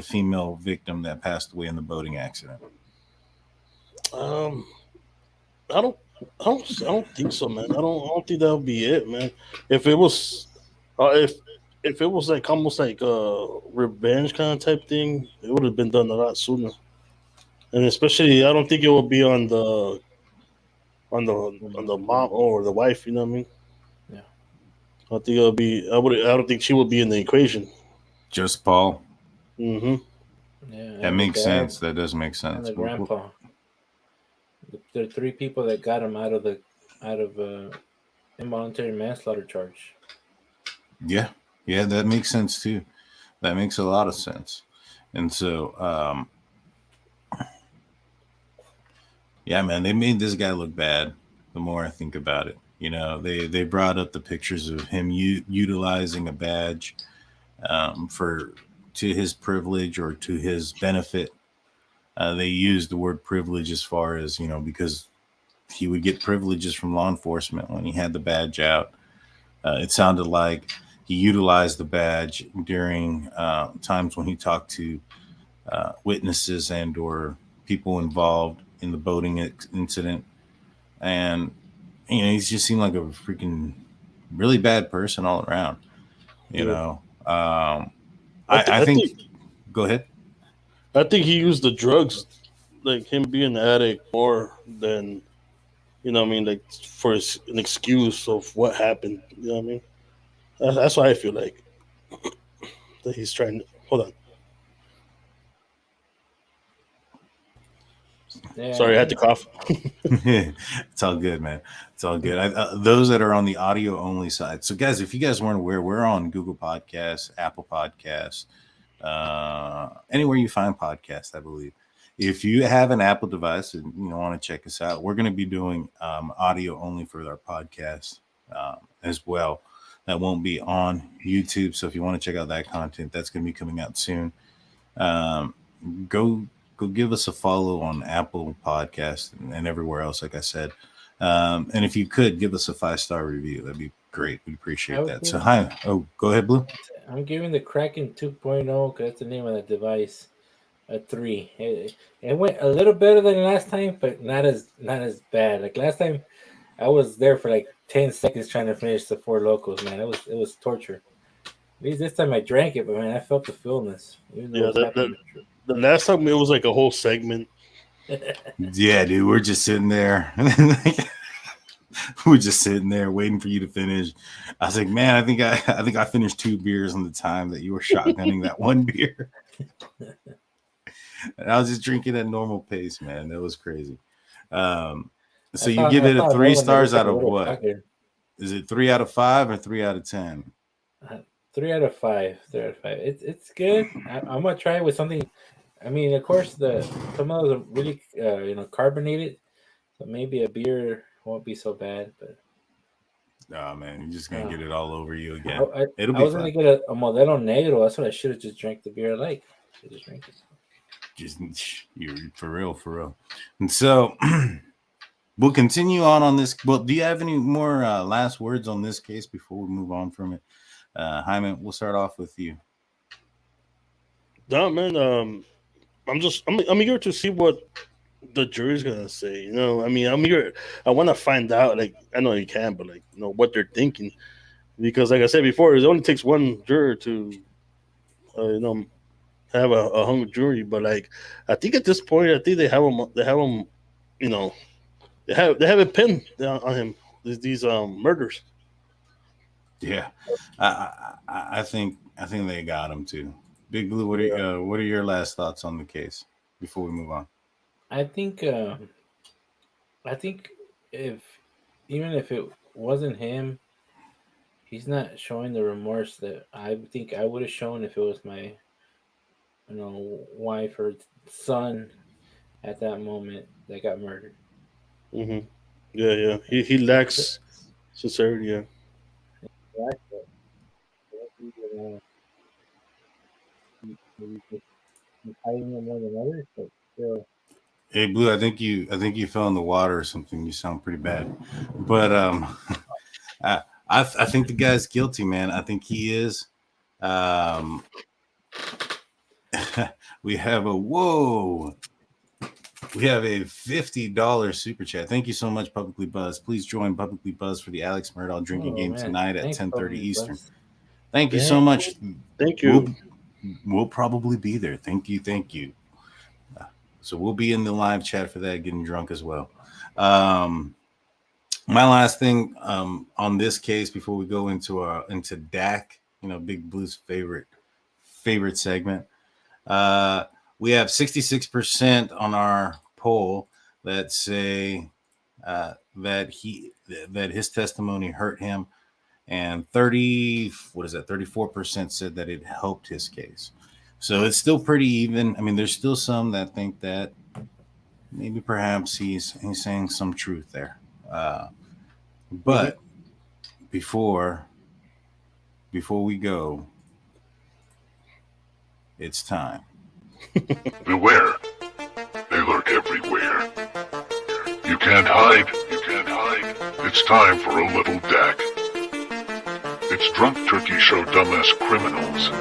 female victim that passed away in the boating accident. I don't think so, man. I don't think that would be it, man. If it was, if it was like almost like a revenge kind of type thing, it would have been done a lot sooner. And especially, I don't think it would be on the mom or the wife. You know what I mean? Yeah. I think it'll be. I don't think she would be in the equation. Just Paul. Mm-hmm. Yeah. That makes sense. That does make sense. And the grandpa. There are 3 people that got him out of involuntary manslaughter charge. Yeah, that makes sense too. That makes a lot of sense. And so, yeah, man, they made this guy look bad. The more I think about it, they brought up the pictures of him utilizing a badge to his privilege or to his benefit. They used the word privilege as far as, because he would get privileges from law enforcement when he had the badge out. It sounded like he utilized the badge during times when he talked to witnesses and or people involved in the boating incident. And, he just seemed like a freaking really bad person all around, you know. I think, go ahead. I think he used the drugs, like him being an addict, more than, like for an excuse of what happened. You know what I mean? That's why I feel like that he's trying to. Hold on. Yeah. Sorry, I had to cough. It's all good, man. It's all good. Those that are on the audio only side. So, guys, if you guys weren't aware, we're on Google Podcasts, Apple Podcasts, anywhere you find podcasts, I believe. If you have an Apple device and you want to check us out, we're going to be doing audio only for our podcast as well. That won't be on YouTube. So if you want to check out that content, that's going to be coming out soon. Go give us a follow on Apple Podcasts and everywhere else, like I said. And if you could give us a 5-star review, that'd be great. We'd appreciate that. So hi. Oh, go ahead, Blue. I'm giving the Kraken 2.0, because that's the name of the device, a 3. It went a little better than last time, but not as bad. Like last time, I was there for like 10 seconds trying to finish the 4 locals, man. It was torture. At least this time I drank it, but man, I felt the fullness. Yeah, the last time it was like a whole segment. Yeah, dude, we're just sitting there. We're just sitting there waiting for you to finish. I was like, man, I think I finished 2 beers in the time that you were shotgunning that 1 beer. And I was just drinking at normal pace, man. That was crazy. So you give it a 3 stars out of what? Is it 3 out of 5 or 3 out of 10? 3 out of 5. 3 out of 5. It's good. I'm gonna try it with something. I mean, of course, some of those are really carbonated, so maybe a beer won't be so bad. But oh man, you're just gonna get it all over you again. I was gonna get a Modelo Negro. That's what I should have just drank the beer I like. I just drank it. Just you're for real. And so we'll continue on this. Well, do you have any more last words on this case before we move on from it? Hyman, we'll start off with you. No, man. I'm eager to see what the jury's gonna say. I mean, I'm eager. I want to find out. Like, I know you can, but what they're thinking, because like I said before, it only takes one juror to, have a hung jury. But like, I think at this point, I think they have him. They have him. They have a pin on him. These murders. Yeah, I think they got him too. Big Blue, what are your last thoughts on the case before we move on? I think if it wasn't him, he's not showing the remorse that I think I would have shown if it was my, wife or son at that moment that got murdered. Mm-hmm. Yeah. He lacks sincerity. Yeah. Hey Blue, I think you fell in the water or something. You sound pretty bad, but I think the guy's guilty, man. I think he is. We have a $50 super chat. Thank you so much, Publicly Buzzed. Please join Publicly Buzzed for the Alex Murdaugh drinking game tonight at 10:30 Eastern. Thank you so much. Thank you. We'll probably be there. Thank you. So we'll be in the live chat for that, getting drunk as well. My last thing on this case before we go into DAC, Big Blue's favorite segment. We have 66% on our poll that say that his testimony hurt him, and 34% said that it helped his case. So it's still pretty even. I mean, there's still some that think that maybe perhaps he's saying some truth there. But before we go, it's time. Beware. They lurk everywhere. You can't hide. It's time for a little DAC. It's Drunk Turkey Show Dumbass Criminals.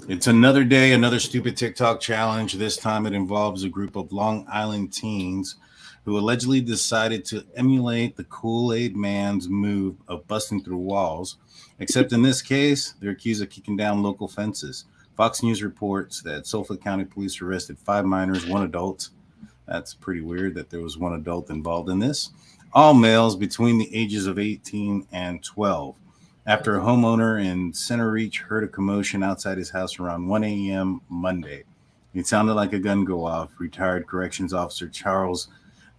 It's another day, another stupid TikTok challenge. This time it involves a group of Long Island teens who allegedly decided to emulate the Kool-Aid Man's move of busting through walls. Except in this case, they're accused of kicking down local fences. Fox News reports that Suffolk County Police arrested 5 minors, 1 adult. That's pretty weird that there was 1 adult involved in this. All males between the ages of 18 and 12. After a homeowner in Center Reach heard a commotion outside his house around 1 a.m. Monday. It sounded like a gun go off. Retired corrections officer Charles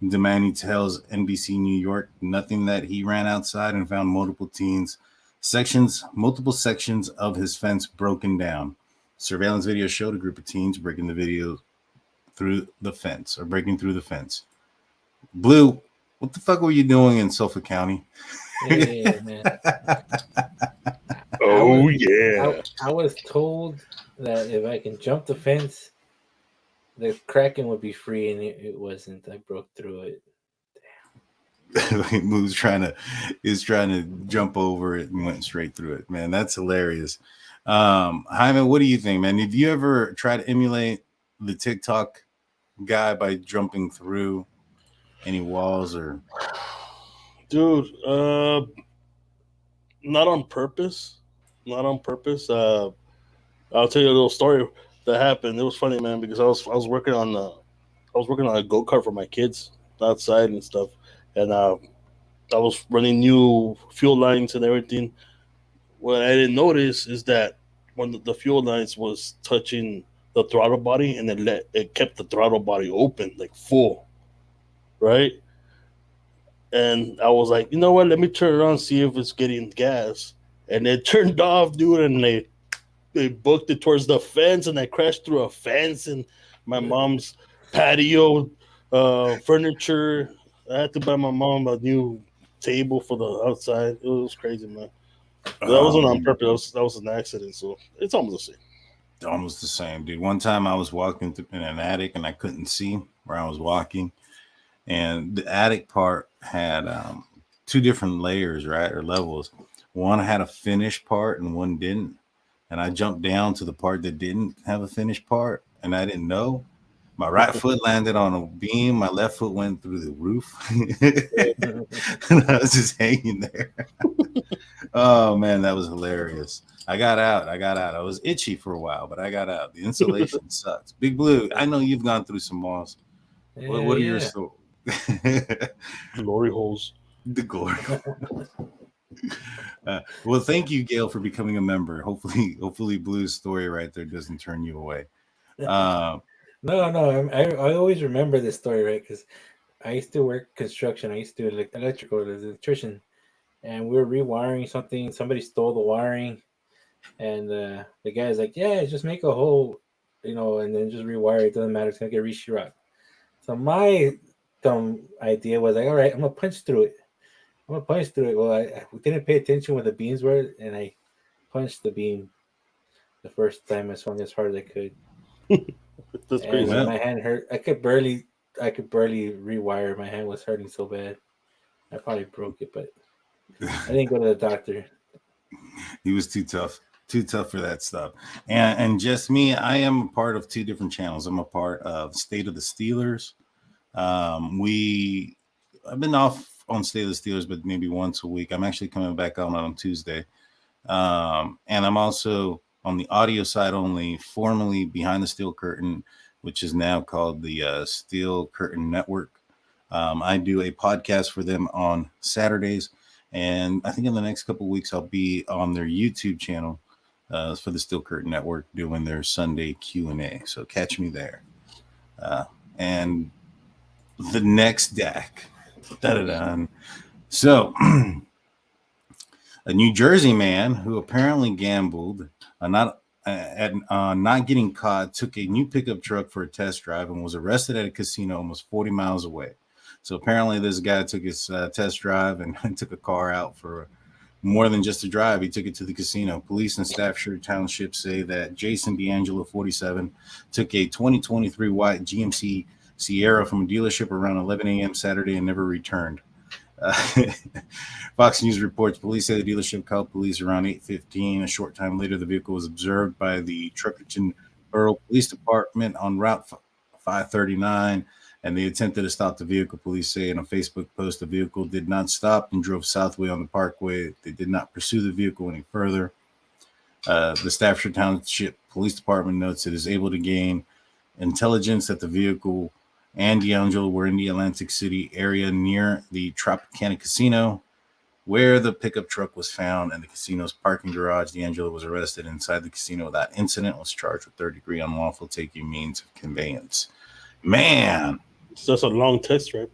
Demani tells NBC New York nothing that he ran outside and found multiple sections of his fence broken down. Surveillance video showed a group of teens breaking through the fence. Blue, what the fuck were you doing in Suffolk County? Yeah, man. I was told that if I can jump the fence, the Kraken would be free, and it wasn't. I broke through it. Moo's trying to jump over it and went straight through it. Man, that's hilarious. Jaime, what do you think, man? Have you ever tried to emulate the TikTok guy by jumping through any walls or? Dude, not on purpose. I'll tell you a little story that happened. It was funny, man, because I was working on a go-kart for my kids outside and stuff, and I was running new fuel lines and everything. What I didn't notice is that when the fuel lines was touching the throttle body, and it kept the throttle body open, like full, right? And I was like, you know what? Let me turn it on, see if it's getting gas. And it turned off, dude, and they booked it towards the fence, and I crashed through a fence and my mom's patio furniture. I had to buy my mom a new table for the outside. It was crazy, man. That wasn't on purpose. That was an accident, so it's almost the same. Almost the same, dude. One time I was walking in an attic and I couldn't see where I was walking, and the attic part had 2 different layers, right, or levels. One had a finished part and one didn't, and I jumped down to the part that didn't have a finished part, and I didn't know. My right foot landed on a beam. My left foot went through the roof. And I was just hanging there. Oh, man, that was hilarious. I got out. I was itchy for a while, but I got out. The insulation sucks. Big Blue, I know you've gone through some walls. What are your stories? Glory holes. The glory holes. Well, thank you, Gail, for becoming a member. Hopefully Blue's story right there doesn't turn you away. No, I always remember this story, right? Because I used to work construction. I used to do electrical as an electrician, and we were rewiring something. Somebody stole the wiring, and the guy's like, "Yeah, just make a hole, and then just rewire it. Doesn't matter. It's gonna get re-sheetrock." So my dumb idea was like, "All right, I'm gonna punch through it. Well, I didn't pay attention where the beams were, and I punched the beam the first time. I swung as hard as I could. That's crazy. My hand hurt. I could barely rewire. My hand was hurting so bad. I probably broke it, but I didn't go to the doctor. He was too tough for that stuff. And just me, I am a part of 2 different channels. I'm a part of State of the Steelers. I've been off on State of the Steelers, but maybe once a week. I'm actually coming back on Tuesday. And I'm also on the audio side only, formerly Behind the Steel Curtain, which is now called the Steel Curtain Network. I do a podcast for them on Saturdays, and I think in the next couple of weeks I'll be on their YouTube channel for the Steel Curtain Network doing their Sunday Q&A. So catch me there. And the next deck. So a New Jersey man who apparently gambled not getting caught took a new pickup truck for a test drive and was arrested at a casino almost 40 miles away. So apparently this guy took his test drive and took a car out for more than just a drive. He took it to the casino. Police in Stafford Township say that Jason D'Angelo, 47, took a 2023 white GMC Sierra from a dealership around 11 a.m. Saturday and never returned. Fox News reports police say the dealership called police around 8:15. A short time later, the vehicle was observed by the Truckerton Borough Police Department on Route 539, and they attempted to stop the vehicle. Police say in a Facebook post, the vehicle did not stop and drove southway on the parkway. They did not pursue the vehicle any further. The Staffordshire Township Police Department notes it is able to gain intelligence that the vehicle and D'Angelo were in the Atlantic City area near the Tropicana Casino, where the pickup truck was found in the casino's parking garage. D'Angelo was arrested inside the casino without incident, was charged with third-degree unlawful taking means of conveyance. Man, so that's a long test, right?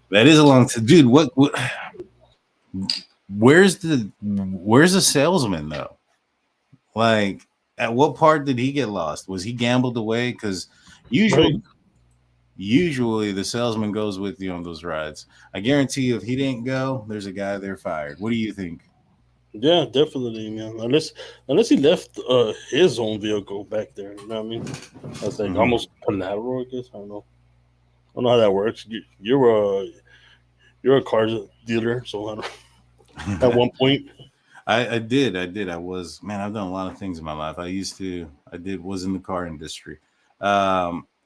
That is a long test, dude. What? Where's the salesman though? Like, at what part did he get lost? Was he gambled away? Because usually the salesman goes with you on those rides. I guarantee you, if he didn't go, there's a guy there fired. What do you think? Yeah, definitely, man. Unless he left his own vehicle back there. You know what I mean? That's like almost collateral, I guess. I don't know how that works. You're a car dealer, so I don't. At one point. I did. I was, man, I've done a lot of things in my life. Was in the car industry.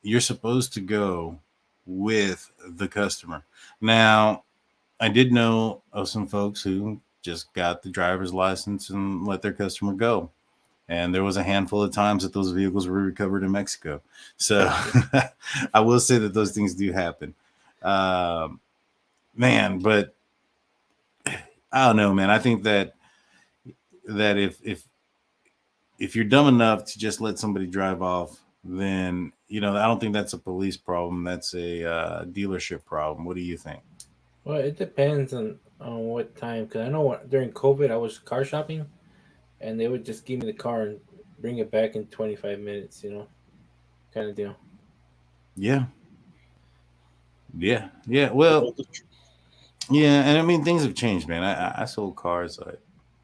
You're supposed to go with the customer. Now, I did know of some folks who just got the driver's license and let their customer go. And there was a handful of times that those vehicles were recovered in Mexico. So I will say that those things do happen. Man, but I don't know, man. I think that if you're dumb enough to just let somebody drive off, then I don't think that's a police problem. That's a dealership problem. What do you think? Well, it depends on what time. Because I know during COVID I was car shopping, and they would just give me the car and bring it back in 25 minutes. Kind of deal. Yeah. Well, yeah, and I mean things have changed, man. I sold cars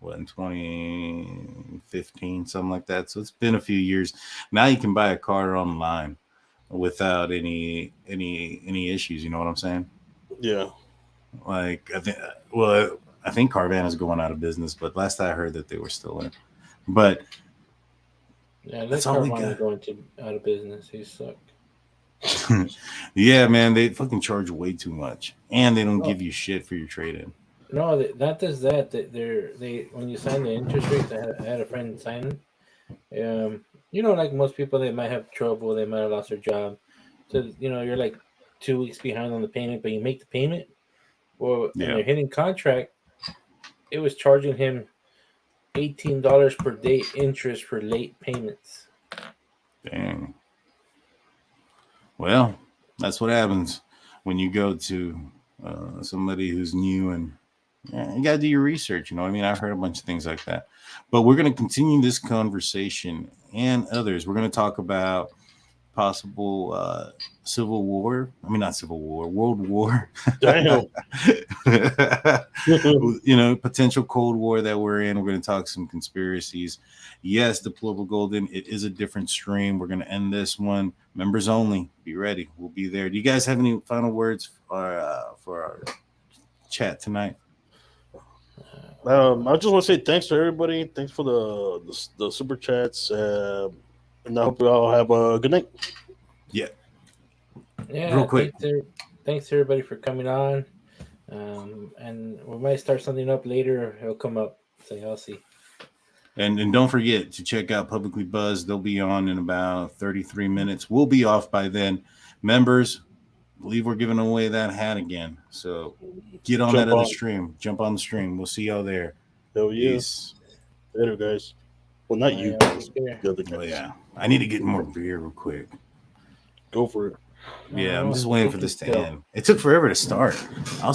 in 2015, something like that. So it's been a few years. Now you can buy a car online without any issues. You know what I'm saying? Yeah. Like I think Carvana is going out of business, but last I heard that they were still in. But yeah, that's all we got. Going out of business. He sucked. Yeah, man, they fucking charge way too much, and they don't give you shit for your trade-in. No, not just that. They when you sign the interest rates, I had a friend sign them. Like most people, they might have trouble. They might have lost their job. So you're like 2 weeks behind on the payment, but you make the payment. Well, when they're hitting contract, it was charging him $18 per day interest for late payments. Dang. Well, that's what happens when you go to somebody who's new, and you got to do your research. You know what I mean? I've heard a bunch of things like that. But we're going to continue this conversation and others. We're going to talk about possible Civil War. I mean, not Civil War, World War. Damn. Potential Cold War that we're in. We're going to talk some conspiracies. Yes, Deplorable Golden. It is a different stream. We're going to end this one. Members only. Be ready. We'll be there. Do you guys have any final words for our chat tonight? I just want to say thanks to everybody. Thanks for the super chats. And I hope you all have a good night. Yeah. Yeah. Real quick. Thanks to everybody for coming on. And we might start something up later. It'll come up. So y'all see. And don't forget to check out Publicly Buzzed. They'll be on in about 33 minutes. We'll be off by then. Members, I believe we're giving away that hat again. So get on that other stream. Jump on the stream. We'll see y'all there. Hell yeah. Peace. Later, guys. Well, not you guys. The other guys. Oh, yeah. I need to get more beer real quick. Go for it. Yeah, I'm just waiting for this to end. It took forever to start.